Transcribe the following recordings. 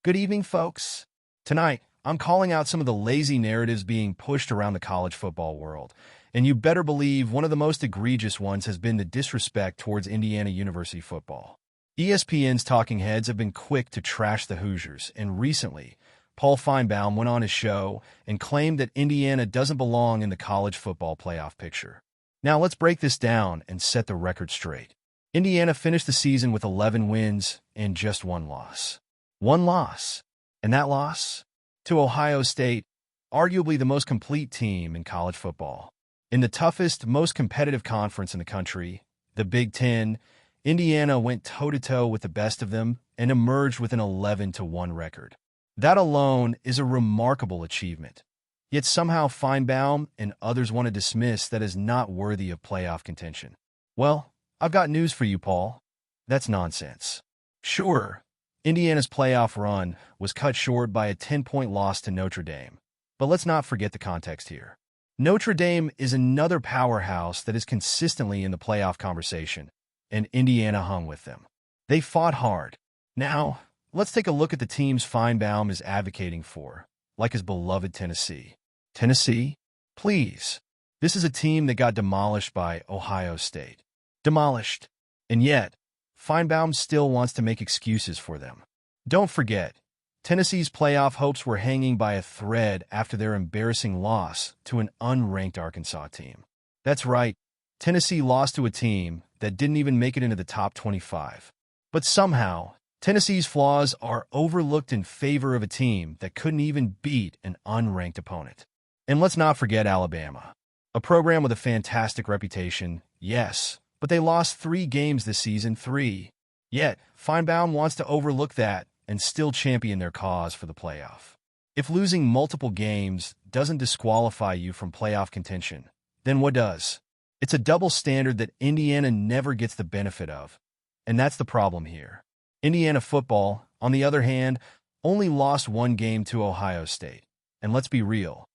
Good evening, folks. Tonight, I'm calling out some of the lazy narratives being pushed around the college football world. And you better believe one of the most egregious ones has been the disrespect towards Indiana University football. ESPN's talking heads have been quick to trash the Hoosiers, and recently, Paul Finebaum went on his show and claimed that Indiana doesn't belong in the college football playoff picture. Now let's break this down and set the record straight. Indiana finished the season with 11 wins and just one loss. One loss. And that loss? To Ohio State, arguably the most complete team in college football. In the toughest, most competitive conference in the country, the Big Ten, Indiana went toe-to-toe with the best of them and emerged with an 11-1 record. That alone is a remarkable achievement. Yet somehow Finebaum and others want to dismiss that as not worthy of playoff contention. Well, I've got news for you, Paul. That's nonsense. Sure, Indiana's playoff run was cut short by a 10-point loss to Notre Dame. But let's not forget the context here. Notre Dame is another powerhouse that is consistently in the playoff conversation, and Indiana hung with them. They fought hard. Now, let's take a look at the teams Finebaum is advocating for, like his beloved Tennessee. Tennessee? Please. This is a team that got demolished by Ohio State. Demolished. And yet, Finebaum still wants to make excuses for them. Don't forget, Tennessee's playoff hopes were hanging by a thread after their embarrassing loss to an unranked Arkansas team. That's right, Tennessee lost to a team that didn't even make it into the top 25. But somehow, Tennessee's flaws are overlooked in favor of a team that couldn't even beat an unranked opponent. And let's not forget Alabama, a program with a fantastic reputation, yes, but they lost 3 games this season, 3. Yet, Finebaum wants to overlook that and still champion their cause for the playoff. If losing multiple games doesn't disqualify you from playoff contention, then what does? It's a double standard that Indiana never gets the benefit of, and that's the problem here. Indiana football, on the other hand, only lost 1 game to Ohio State. And let's be real,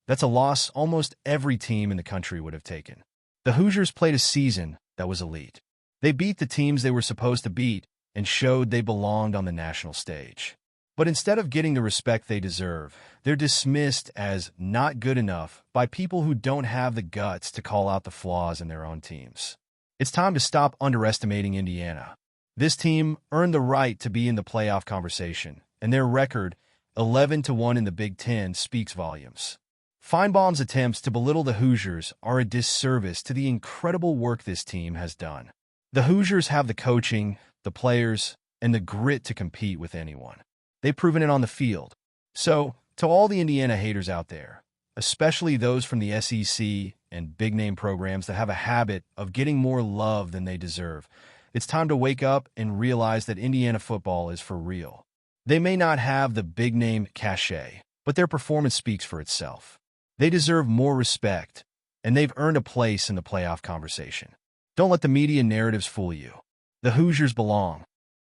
that's a loss almost every team in the country would have taken. The Hoosiers played a season that was elite. They beat the teams they were supposed to beat and showed they belonged on the national stage. But instead of getting the respect they deserve, they're dismissed as not good enough by people who don't have the guts to call out the flaws in their own teams. It's time to stop underestimating Indiana. This team earned the right to be in the playoff conversation, and their record, 11-1 in the Big Ten, speaks volumes. Finebaum's attempts to belittle the Hoosiers are a disservice to the incredible work this team has done. The Hoosiers have the coaching, the players, and the grit to compete with anyone. They've proven it on the field. So, to all the Indiana haters out there, especially those from the SEC and big-name programs that have a habit of getting more love than they deserve, it's time to wake up and realize that Indiana football is for real. They may not have the big-name cachet, but their performance speaks for itself. They deserve more respect, and they've earned a place in the playoff conversation. Don't let the media narratives fool you. The Hoosiers belong,